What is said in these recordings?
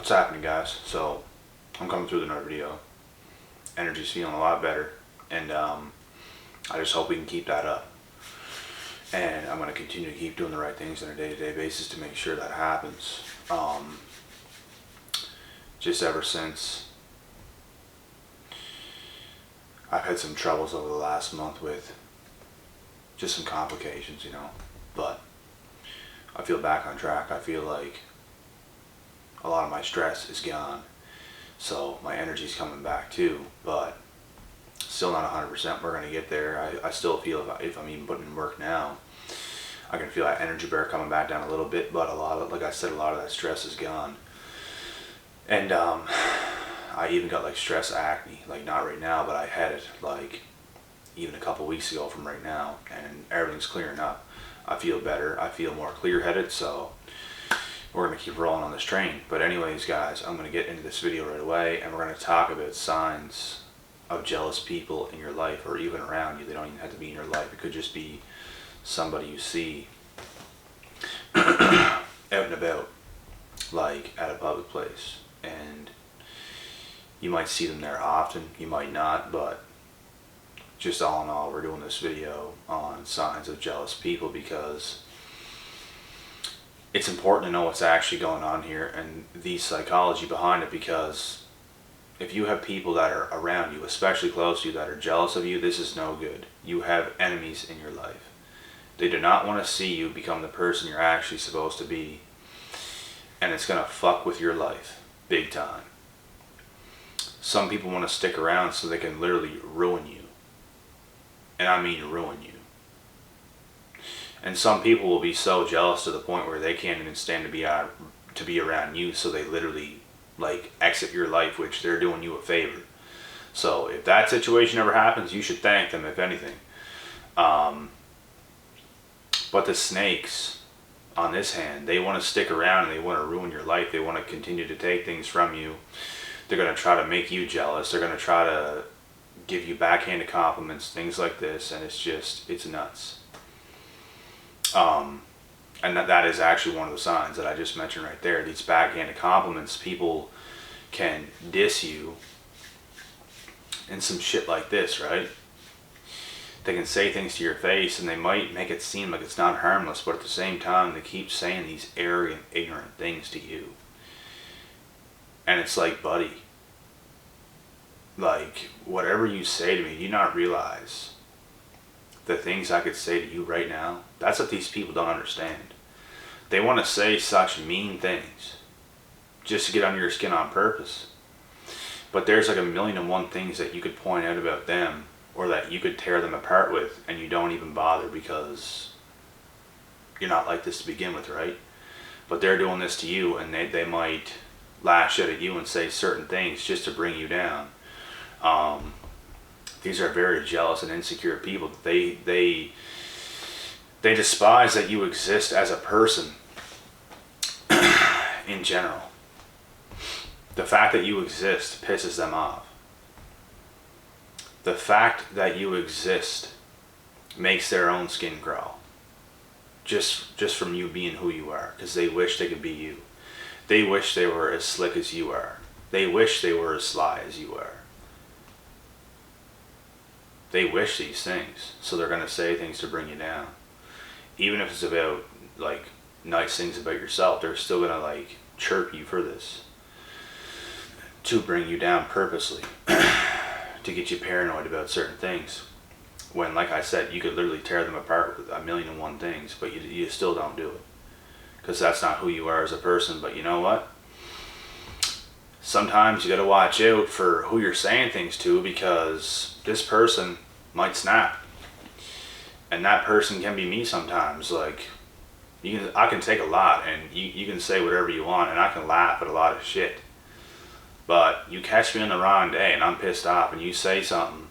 What's happening, guys? So I'm coming through with another video. Energy's feeling a lot better, and I just hope we can keep that up. And I'm going to continue to keep doing the right things on a day-to-day basis to make sure that happens. Just ever since I've had some troubles over the last month with just some complications, but I feel back on track. I feel like a lot of my stress is gone, so my energy's coming back too, but still not 100%. We're going to get there. I still feel if I'm even putting in work now, I can feel that energy bar coming back down a little bit, but like I said, a lot of that stress is gone. And I even got like stress acne, like not right now, but I had it like even a couple weeks ago from right now, and everything's clearing up. I feel better. I feel more clear-headed, so we're going to keep rolling on this train. But anyways, guys, I'm going to get into this video right away, and we're going to talk about signs of jealous people in your life or even around you. They don't even have to be in your life. It could just be somebody you see out and about, like at a public place. And you might see them there often, you might not, but just all in all, we're doing this video on signs of jealous people because it's important to know what's actually going on here and the psychology behind it, because if you have people that are around you, especially close to you, that are jealous of you, this is no good. You have enemies in your life. They do not want to see you become the person you're actually supposed to be, and it's going to fuck with your life big time. Some people want to stick around so they can literally ruin you, and I mean ruin you. And some people will be so jealous to the point where they can't even stand to be around you, so they literally like exit your life, which they're doing you a favor. So if that situation ever happens, you should thank them, if anything. But the snakes on this hand, they want to stick around and they want to ruin your life. They want to continue to take things from you. They're going to try to make you jealous. They're going to try to give you backhanded compliments, things like this, and it's nuts. And that is actually one of the signs that I just mentioned right there. These backhanded compliments, people can diss you and some shit like this, right? They can say things to your face and they might make it seem like it's not harmless, but at the same time they keep saying these arrogant, ignorant things to you. And it's like, buddy, like whatever you say to me, do you not realize the things I could say to you right now? That's what these people don't understand. They want to say such mean things just to get under your skin on purpose. But there's like 1,000,001 things that you could point out about them, or that you could tear them apart with, and you don't even bother because you're not like this to begin with, right? But they're doing this to you, and they might lash out at you and say certain things just to bring you down. These are very jealous and insecure people. They despise that you exist as a person in general. The fact that you exist pisses them off. The fact that you exist makes their own skin crawl. Just from you being who you are, because they wish they could be you. They wish they were as slick as you are. They wish they were as sly as you are. They wish these things, so they're going to say things to bring you down. Even if it's about like nice things about yourself, they're still going to like chirp you for this, to bring you down purposely, to get you paranoid about certain things. When, like I said, you could literally tear them apart with 1,000,001 things, but you still don't do it, because that's not who you are as a person. But you know what? Sometimes you got to watch out for who you're saying things to, because this person might snap, and that person can be me sometimes. Like, I can take a lot, and you can say whatever you want, and I can laugh at a lot of shit. But you catch me on the wrong day and I'm pissed off and you say something,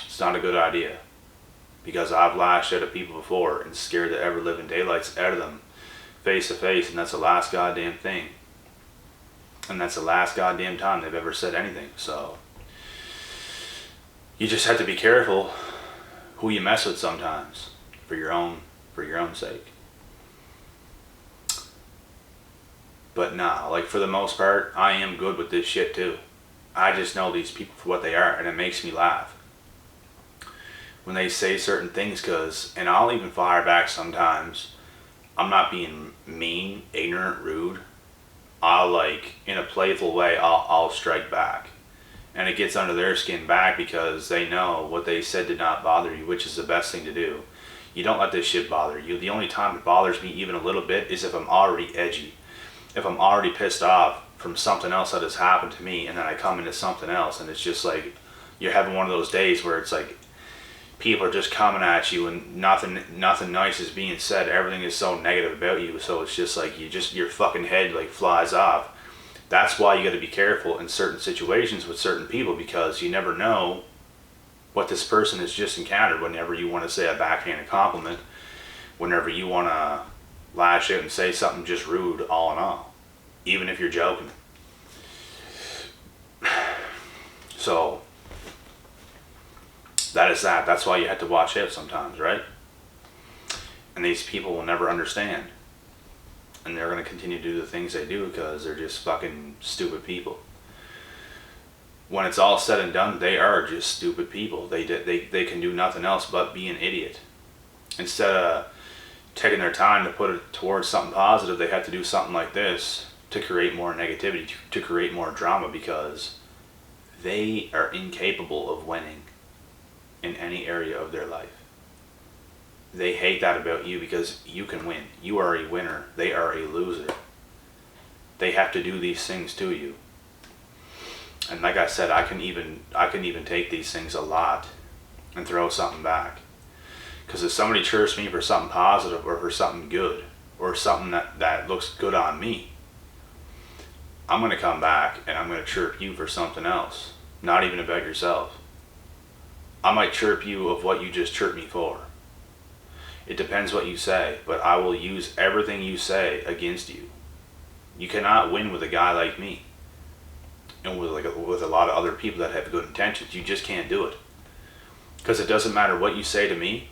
it's not a good idea. Because I've lashed out at people before and scared the ever living daylights out of them face to face, and that's the last goddamn thing. And that's the last goddamn time they've ever said anything. So you just have to be careful who you mess with sometimes, for your own sake. But nah, like for the most part, I am good with this shit too. I just know these people for what they are, and it makes me laugh when they say certain things, and I'll even fire back sometimes. I'm not being mean, ignorant, rude. I'll, like, in a playful way, I'll strike back. And it gets under their skin back because they know what they said did not bother you, which is the best thing to do. You don't let this shit bother you. The only time it bothers me even a little bit is if I'm already edgy. If I'm already pissed off from something else that has happened to me, and then I come into something else, and it's just like you're having one of those days where it's like people are just coming at you and nothing nice is being said. Everything is so negative about you, so it's just like your fucking head like flies off. That's why you got to be careful in certain situations with certain people, because you never know what this person has just encountered. Whenever you want to say a backhanded compliment, whenever you want to lash out and say something just rude, all in all, even if you're joking. So that is that. That's why you have to watch out sometimes, right? And these people will never understand. And they're going to continue to do the things they do because they're just fucking stupid people. When it's all said and done, they are just stupid people. They can do nothing else but be an idiot. Instead of taking their time to put it towards something positive, they have to do something like this to create more negativity, to create more drama, because they are incapable of winning in any area of their life. They hate that about you because you can win. You are a winner. They are a loser. They have to do these things to you. And like I said, I can even take these things a lot and throw something back. Because if somebody chirps me for something positive or for something good or something that looks good on me, I'm going to come back and I'm going to chirp you for something else. Not even about yourself. I might chirp you of what you just chirped me for. It depends what you say, but I will use everything you say against you. You cannot win with a guy like me. And with a lot of other people that have good intentions. You just can't do it. Because it doesn't matter what you say to me,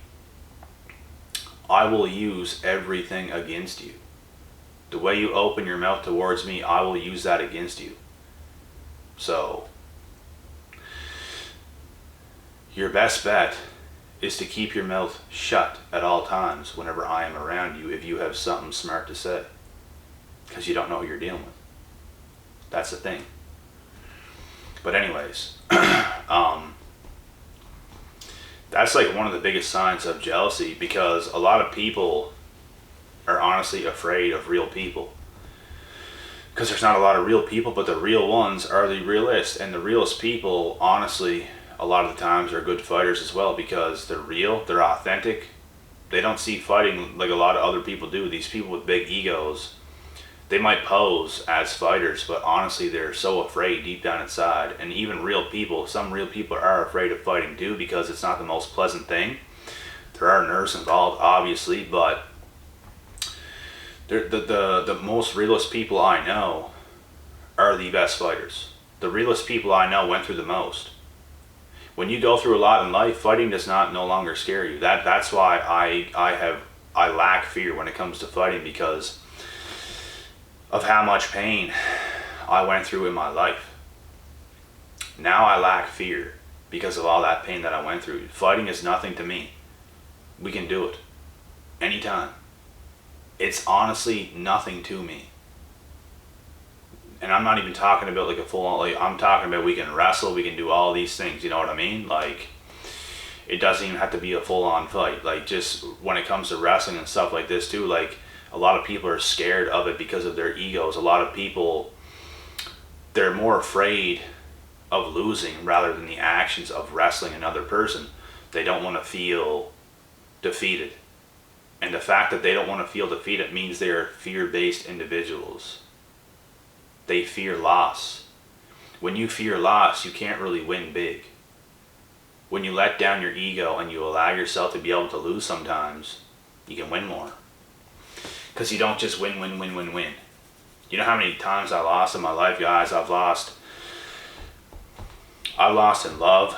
I will use everything against you. The way you open your mouth towards me, I will use that against you. So, your best bet is to keep your mouth shut at all times whenever I am around you if you have something smart to say. Because you don't know who you're dealing with. That's the thing. But anyways, that's like one of the biggest signs of jealousy, because a lot of people are honestly afraid of real people. Because there's not a lot of real people, but the real ones are the realists. And the realest people, honestly, a lot of the times are good fighters as well, because they're real, they're authentic. They don't see fighting like a lot of other people do. These people with big egos, they might pose as fighters, but honestly they're so afraid deep down inside. And even real people, some real people are afraid of fighting too, because it's not the most pleasant thing. There are nerves involved, obviously, but the most realist people I know are the best fighters. The realest people I know went through the most. When you go through a lot in life, fighting does not no longer scare you. That's why I lack fear when it comes to fighting, because of how much pain I went through in my life. Now I lack fear because of all that pain that I went through. Fighting is nothing to me. We can do it anytime. It's honestly nothing to me. And I'm not even talking about like a full on, like, I'm talking about we can wrestle, we can do all these things, you know what I mean? Like, it doesn't even have to be a full on fight. Like, just when it comes to wrestling and stuff like this too, like, a lot of people are scared of it because of their egos. A lot of people, they're more afraid of losing rather than the actions of wrestling another person. They don't want to feel defeated. And the fact that they don't want to feel defeated means they are fear-based individuals. They fear loss. When you fear loss, you can't really win big. When you let down your ego and you allow yourself to be able to lose sometimes, you can win more. Because you don't just win. You know how many times I lost in my life, guys? I've lost in love.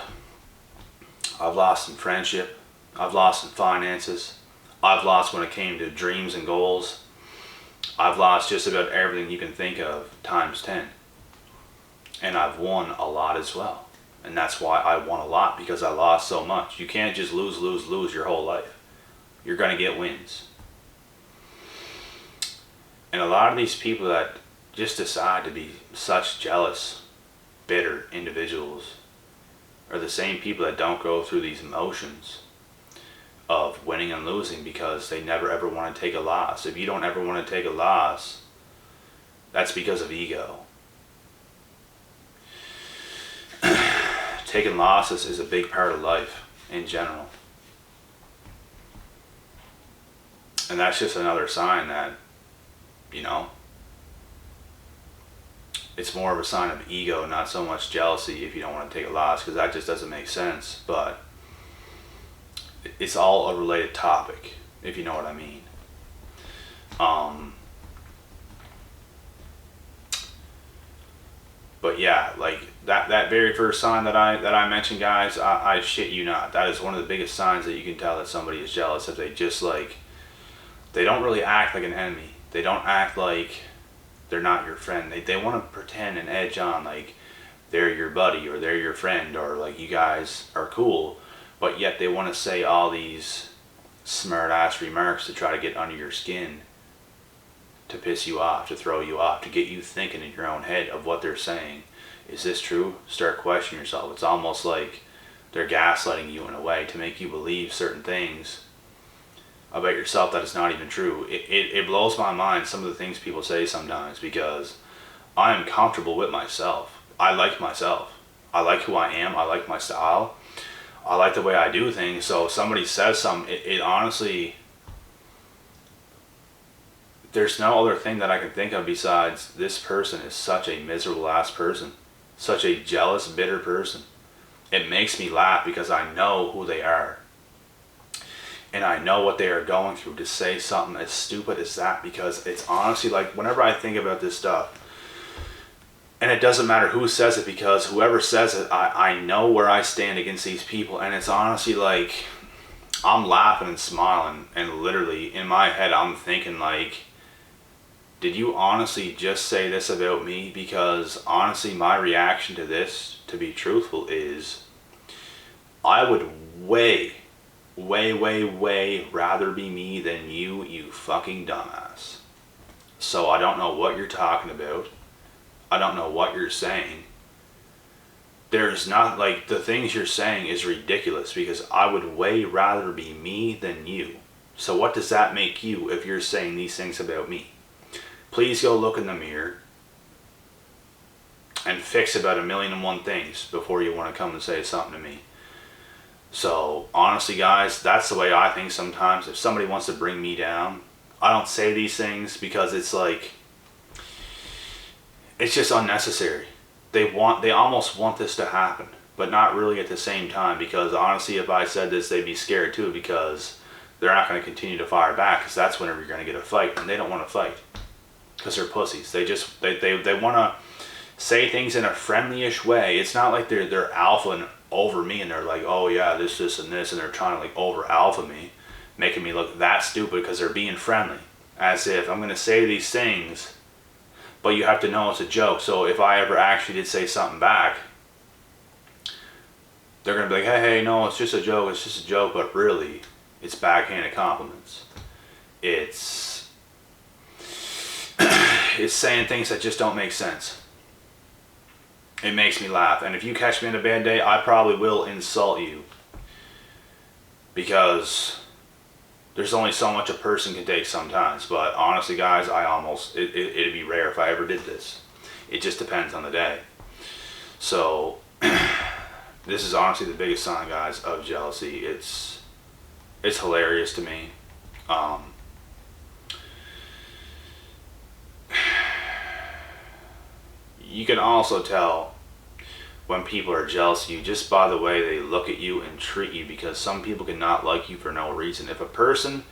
I've lost in friendship. I've lost in finances. I've lost when it came to dreams and goals. I've lost just about everything you can think of times 10. And I've won a lot as well. And that's why I won a lot, because I lost so much. You can't just lose your whole life. You're going to get wins. And a lot of these people that just decide to be such jealous, bitter individuals are the same people that don't go through these emotions of winning and losing, because they never ever want to take a loss. If you don't ever want to take a loss, that's because of ego. Taking losses is a big part of life in general. And that's just another sign that, you know, it's more of a sign of ego, not so much jealousy, if you don't want to take a loss, because that just doesn't make sense. But it's all a related topic, if you know what I mean. But yeah, like that very first sign that I mentioned, guys, I shit you not, that is one of the biggest signs that you can tell that somebody is jealous. If they just like, they don't really act like an enemy. They don't act like they're not your friend. They want to pretend and edge on like they're your buddy or they're your friend, or like you guys are cool, but yet they want to say all these smart ass remarks to try to get under your skin, to piss you off, to throw you off, to get you thinking in your own head of what they're saying. Is this true? Start questioning yourself. It's almost like they're gaslighting you in a way to make you believe certain things about yourself that is not even true. It blows my mind, some of the things people say sometimes, because I am comfortable with myself. I like myself. I like who I am. I like my style. I like the way I do things. So if somebody says something, it honestly, there's no other thing that I can think of besides this person is such a miserable ass person. Such a jealous, bitter person. It makes me laugh because I know who they are. And I know what they are going through to say something as stupid as that, because it's honestly like, whenever I think about this stuff, and it doesn't matter who says it, because whoever says it, I know where I stand against these people. And it's honestly like, I'm laughing and smiling, and literally in my head I'm thinking like, did you honestly just say this about me? Because honestly, my reaction to this, to be truthful, is I would way rather be me than you fucking dumbass. So I don't know what you're talking about. I don't know what you're saying. There's not, like, the things you're saying is ridiculous, because I would way rather be me than you. So what does that make you if you're saying these things about me? Please go look in the mirror and fix about 1,000,001 things before you want to come and say something to me. So honestly, guys, that's the way I think sometimes. If somebody wants to bring me down, I don't say these things, because it's like, it's just unnecessary. They almost want this to happen, but not really at the same time, because honestly, if I said this, they'd be scared too, because they're not going to continue to fire back, because that's whenever you're going to get a fight, and they don't want to fight, because they're pussies. They want to say things in a friendly-ish way. It's not like they're alpha over me and they're like, oh yeah, this and this, and they're trying to like over alpha me, making me look that stupid, because they're being friendly, as if I'm going to say these things, but you have to know it's a joke. So if I ever actually did say something back, they're going to be like, hey, no, it's just a joke, but really, it's backhanded compliments. It's saying things that just don't make sense. It makes me laugh. And if you catch me on a bad day, I probably will insult you, because there's only so much a person can take sometimes. But honestly, guys, it'd be rare if I ever did this. It just depends on the day. So this is honestly the biggest sign, guys, of jealousy. It's hilarious to me. You can also tell when people are jealous of you just by the way they look at you and treat you, because some people cannot like you for no reason. If a person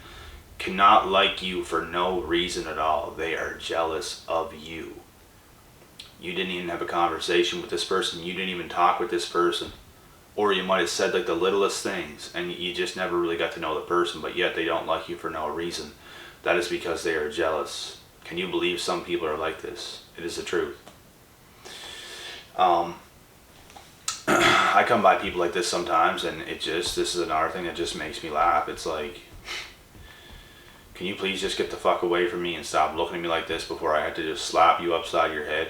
cannot like you for no reason at all, they are jealous of you. You didn't even have a conversation with this person. You didn't even talk with this person. Or you might have said like the littlest things, and you just never really got to know the person, but yet they don't like you for no reason. That is because they are jealous Can you believe some people are like this? It is the truth. I come by people like this sometimes, and this is another thing that just makes me laugh. It's like, can you please just get the fuck away from me and stop looking at me like this before I have to just slap you upside your head?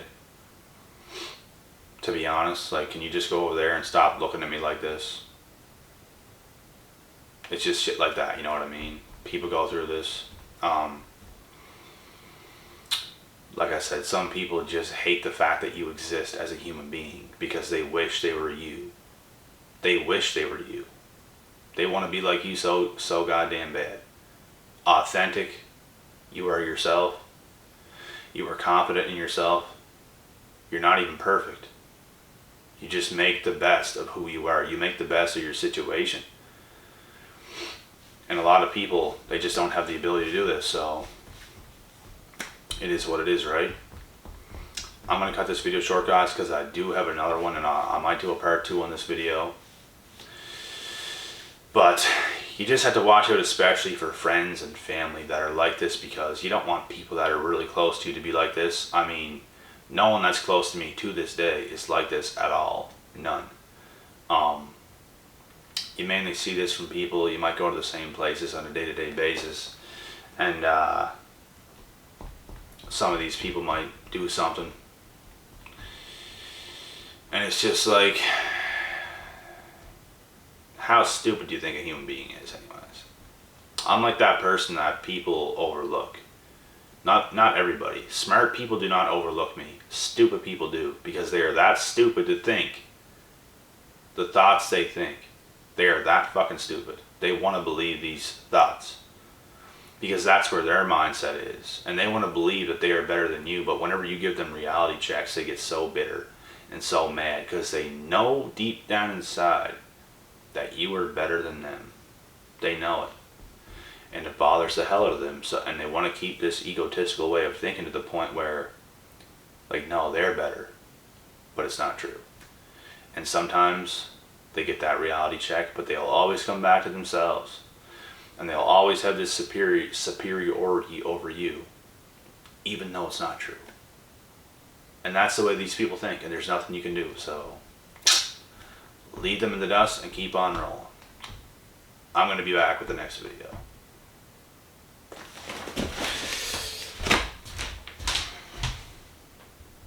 To be honest, like, can you just go over there and stop looking at me like this? It's just shit like that, you know what I mean? People go through this. Like I said, some people just hate the fact that you exist as a human being because they wish they were you. They wish they were you. They want to be like you so goddamn bad. Authentic. You are yourself. You are confident in yourself. You're not even perfect. You just make the best of who you are. You make the best of your situation. And a lot of people, they just don't have the ability to do this, so it is what it is, right? I'm going to cut this video short, guys, because I do have another one, and I might do a part 2 on this video. But you just have to watch out, especially for friends and family that are like this, because you don't want people that are really close to you to be like this. I mean, no one that's close to me to this day is like this at all. None. You mainly see this from people, you might go to the same places on a day-to-day basis, and some of these people might do something, and it's just like, how stupid do you think a human being is anyways? I'm like that person that people overlook. Not everybody. Smart people do not overlook me. Stupid people do, because they are that stupid to think the thoughts they think. They are that fucking stupid. They want to believe these thoughts because that's where their mindset is, and they want to believe that they are better than you. But whenever you give them reality checks, they get so bitter and so mad because they know deep down inside that you are better than them. They know it, and it bothers the hell out of them. And they want to keep this egotistical way of thinking to the point where, like, no, they're better, but it's not true. And sometimes they get that reality check, but they'll always come back to themselves, and they'll always have this superiority over you, even though it's not true. And that's the way these people think, and there's nothing you can do. So leave them in the dust and keep on rolling. I'm going to be back with the next video.